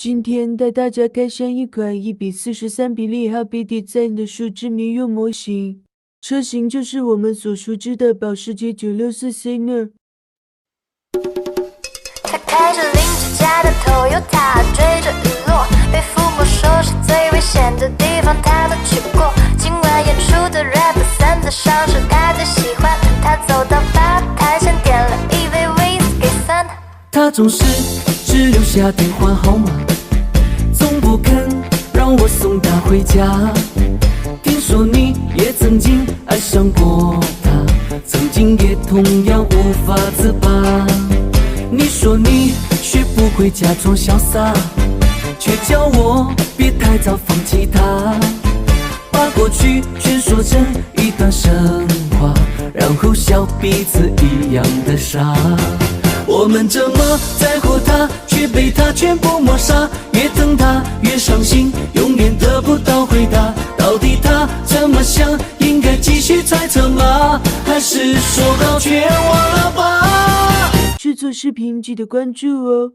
今天带大家开箱一款1:43好比 design 的数字民用模型，车型就是我们所熟知的保时捷964singer。他开着邻居家的 Toyota， 追着日落，被父母说是最危险的地方，他都去过。今晚演出的 rapper 3在上是他最喜欢。他走到吧台前点了一杯 whisky 3，他总是只留下电话号码，从不肯让我送他回家。听说你也曾经爱上过他，曾经也同样无法自拔。你说你学不会假装潇洒，却叫我别太早放弃他，把过去全说成一段神话，然后笑彼此一样的傻。我们这么在乎他，却被他全部抹杀，越疼他越伤心，永远得不到回答。到底他怎么想？应该继续猜测吗？还是说好全忘了吧？制作视频记得关注哦。